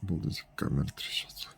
Обалдеть, камера трясется.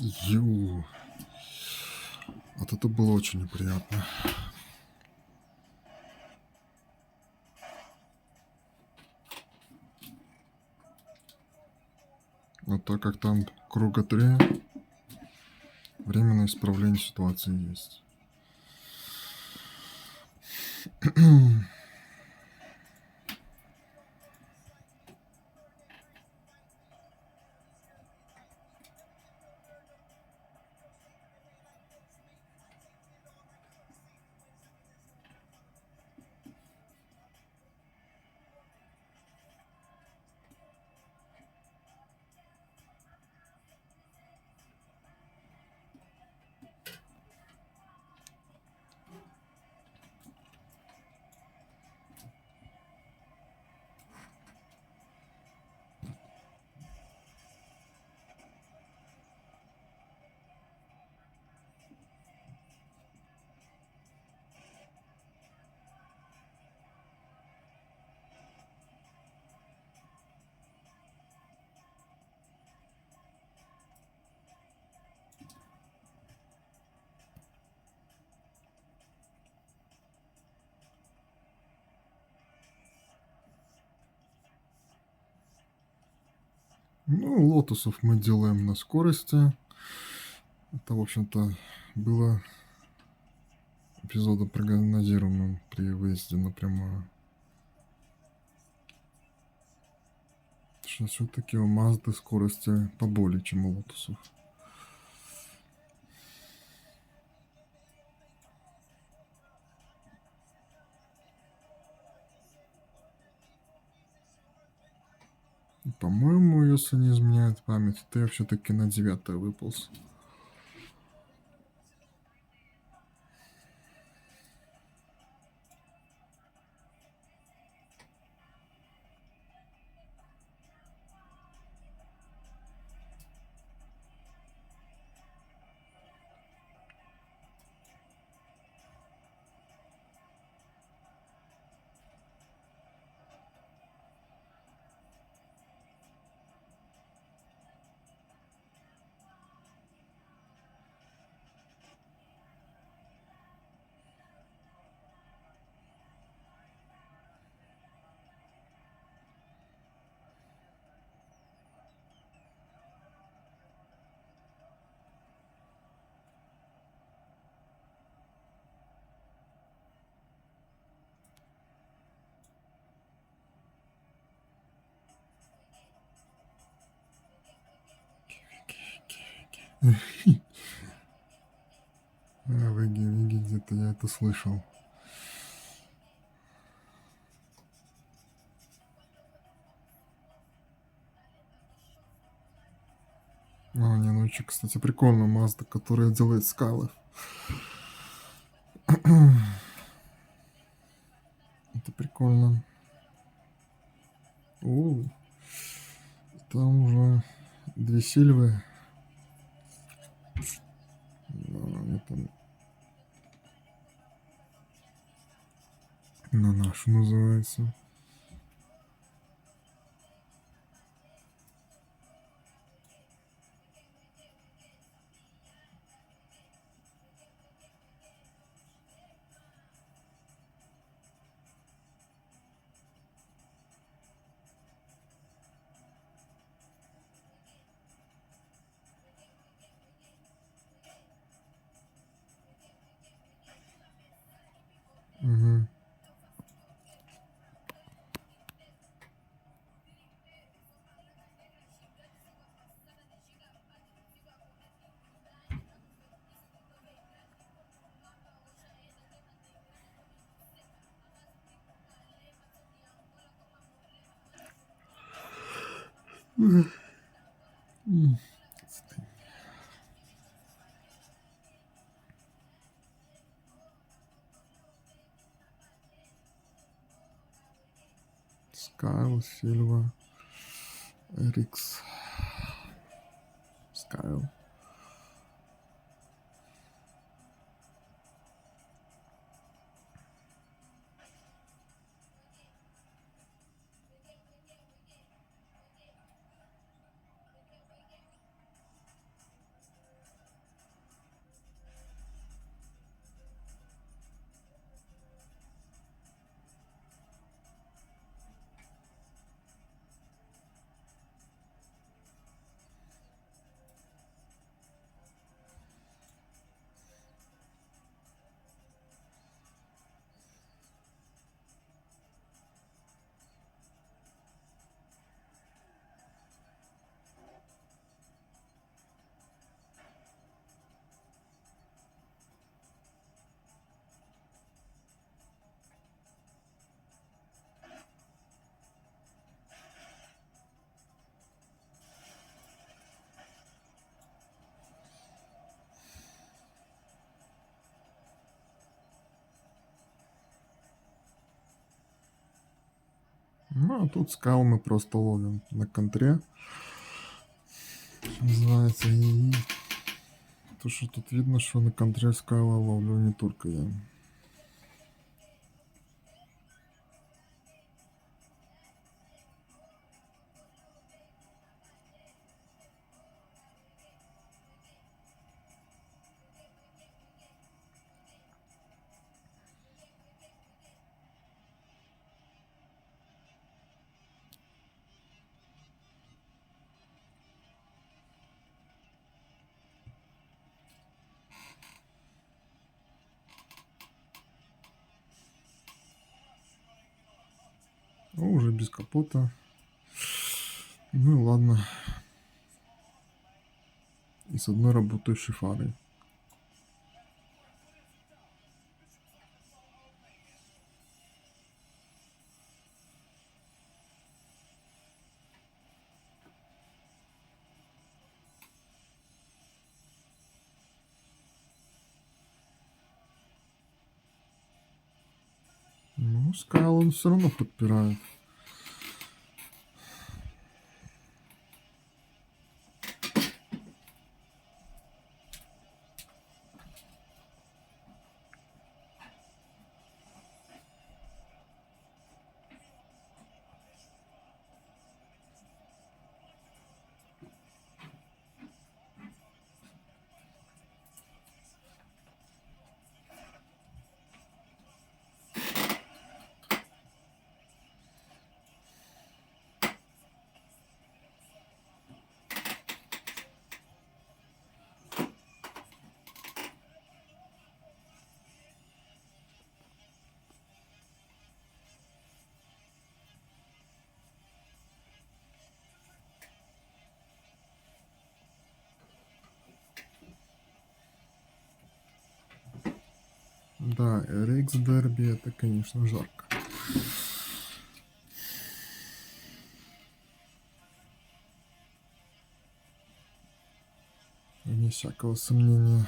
Ю. Вот это было очень неприятно. Но так как там круга 3, временное исправление ситуации есть. Ну, лотосов мы делаем на скорости. Это, в общем-то, было эпизодом прогнозируемым при выезде напрямую. Что все-таки у Мазды скорости поболее, чем у лотосов. По-моему, если не изменяет память, то я все-таки на 9 выполз. Веги, где-то я это слышал. Не, ну еще, кстати, прикольно Mazda, которая делает скалы. Это прикольно. О, там уже 2 Сильвы. Это на нашу называется. Угу. Скайл, Сильва, Рикс. Скайл. Ну, а тут скал мы просто ловим на контре, что называется. И то, что тут видно, что на контре скала ловлю не только я. О, уже без капота. Ну и ладно. И с одной работающей фарой. Ну, скал он все равно подпирает. Да, RX Derby это, конечно, жарко. Вне всякого сомнения.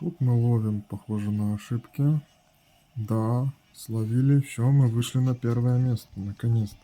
Тут мы ловим, похоже, на ошибки. Да, словили. Все, мы вышли на первое место, наконец-то.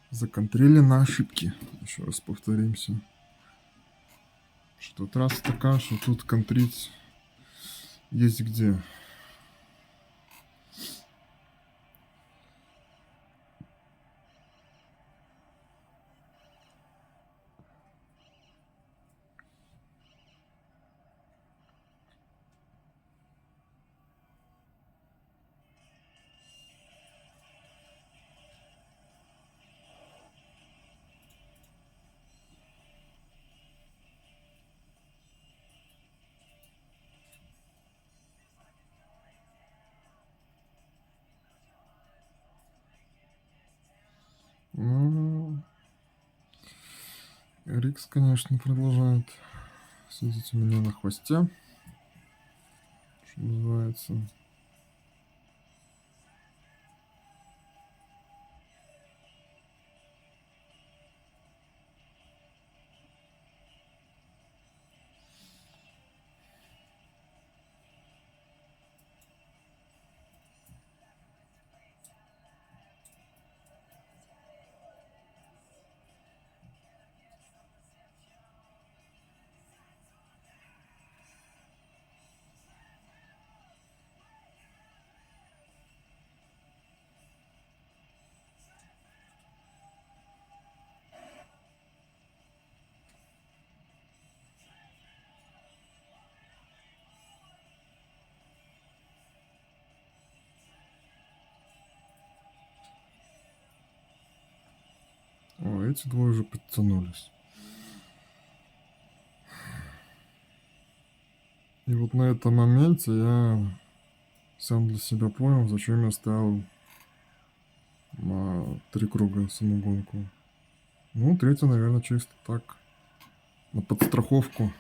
Законтрили на ошибки. Еще раз повторимся. Что трасса такая, что тут контрить есть где. Ну, Рикс, конечно, продолжает сидеть у меня на хвосте, что называется. эти двое уже подтянулись. И вот на этом моменте я сам для себя понял, зачем я ставил на 3 круга самогонку. Ну, третий, наверное, чисто так, на подстраховку.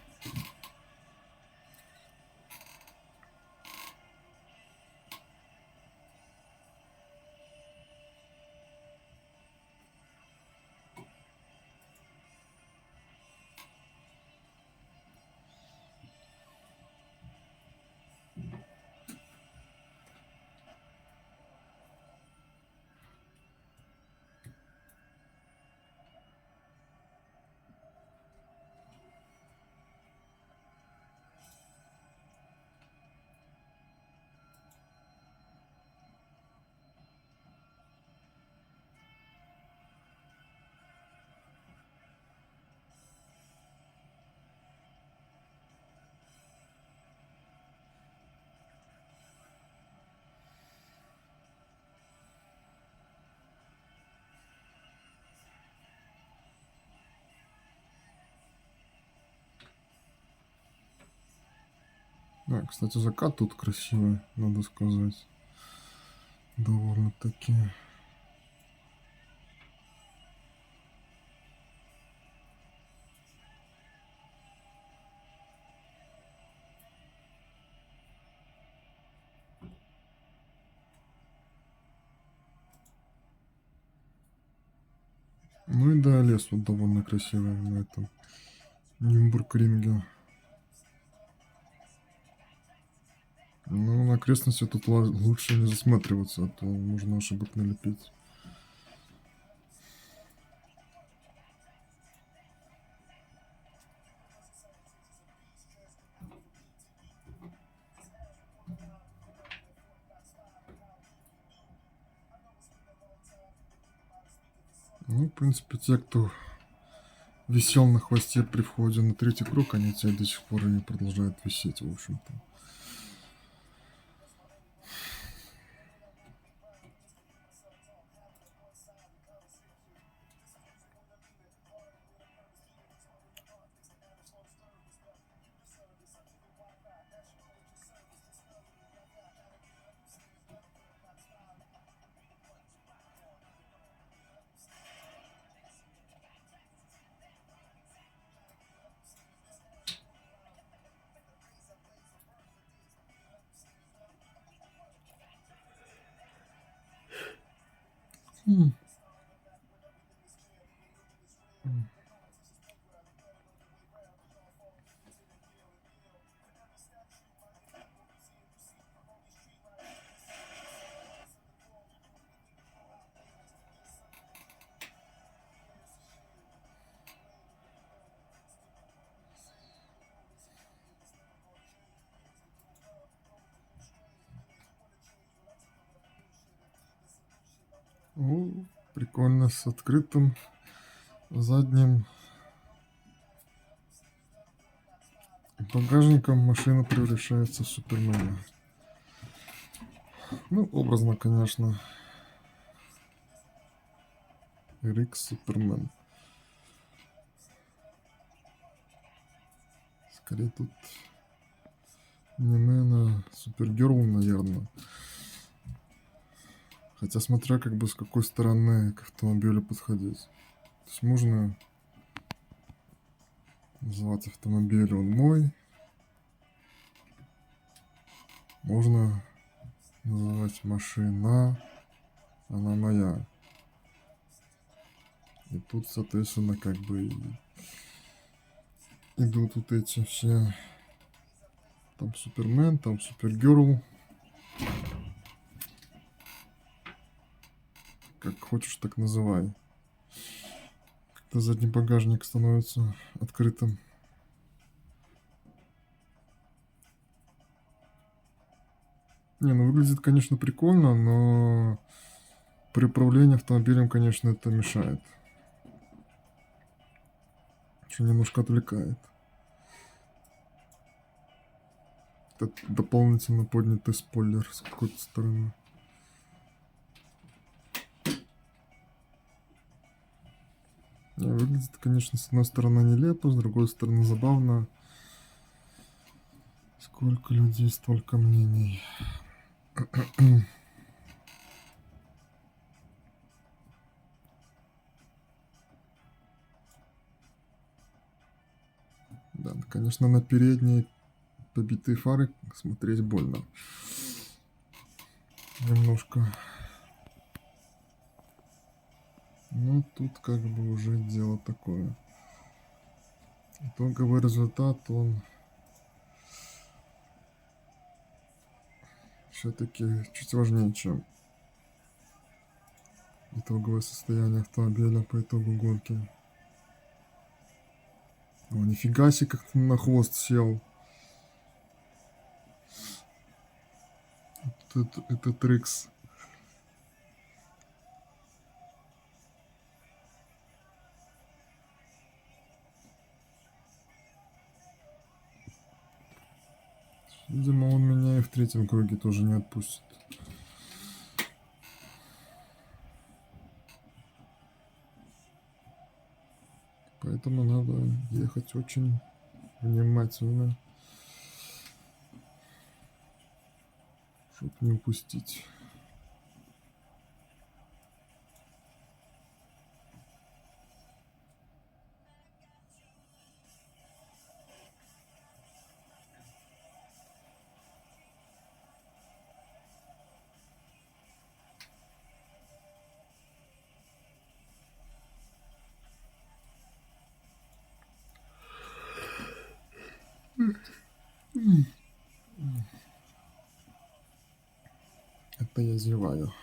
Да, кстати, закат тут красивый, надо сказать. Довольно-таки. Ну и да, лес вот довольно красивый на этом Нюрбургринге. Ну, на окрестности тут лучше не засматриваться, а то можно ошибок налепить. Ну, в принципе, те, кто висел на хвосте при входе на третий круг, они тебя до сих пор и продолжают висеть, в общем-то. Ну, прикольно, с открытым задним багажником машина превращается в Супермена. Ну, образно, конечно. RX Супермен. Скорее тут не Мэн, а Супергерл, наверное. Хотя смотря как бы с какой стороны к автомобилю подходить. То есть можно называть автомобиль он мой. Можно называть машина, она моя. И тут, соответственно, как бы идут вот эти все. Там Супермен, там Супергерл. Как хочешь, так называй. Когда задний багажник становится открытым. Не, ну выглядит, конечно, прикольно, но при управлении автомобилем, конечно, это мешает. Еще немножко отвлекает. Это дополнительно поднятый спойлер с какой-то стороны. Не, выглядит, конечно, с одной стороны нелепо, с другой стороны забавно. Сколько людей, столько мнений. Да, конечно, на передние побитые фары смотреть больно. Немножко. Но тут как бы уже дело такое. Итоговый результат, он все-таки чуть важнее, чем итоговое состояние автомобиля по итогу гонки. О, нифига себе, как ты на хвост сел. Это трикс. Видимо, он меня и в третьем круге тоже не отпустит. Поэтому надо ехать очень внимательно, чтобы не упустить. Это я зеваю.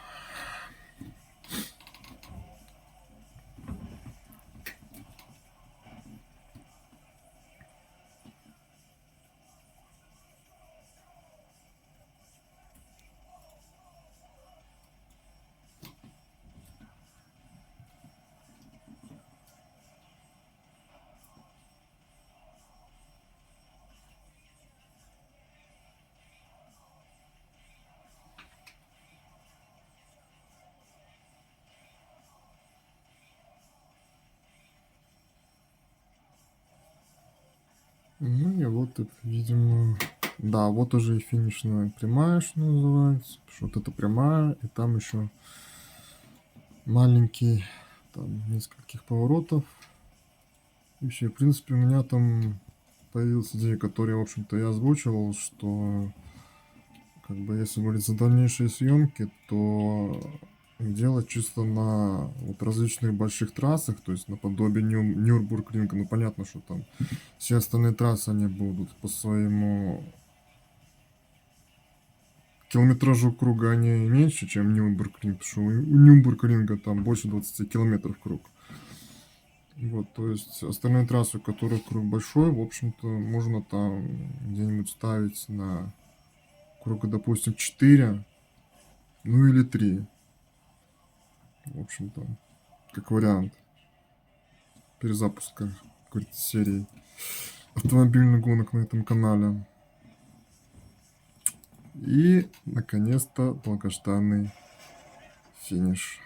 Ну и вот, видимо, да, вот уже и финишная прямая, что называется. Вот это прямая, и там еще маленький, там нескольких поворотов. И все, в принципе, у меня там появилась идея, которую, в общем-то, я озвучивал, что как бы если говорить за дальнейшие съемки, то делать чисто на вот различных больших трассах, то есть наподобие Нюрбургринга. Ну, понятно, что там все остальные трассы, они будут по своему километражу круга они меньше, чем Нюрбургринг, потому что у Нюрбургринга там больше 20 километров круг. Вот, то есть остальные трассы, у которых круг большой, в общем-то, можно там где-нибудь ставить на круга, допустим, 4, ну или 3. В общем-то, как вариант перезапуска какой-то серии автомобильных гонок на этом канале. И, наконец-то, долгожданный финиш.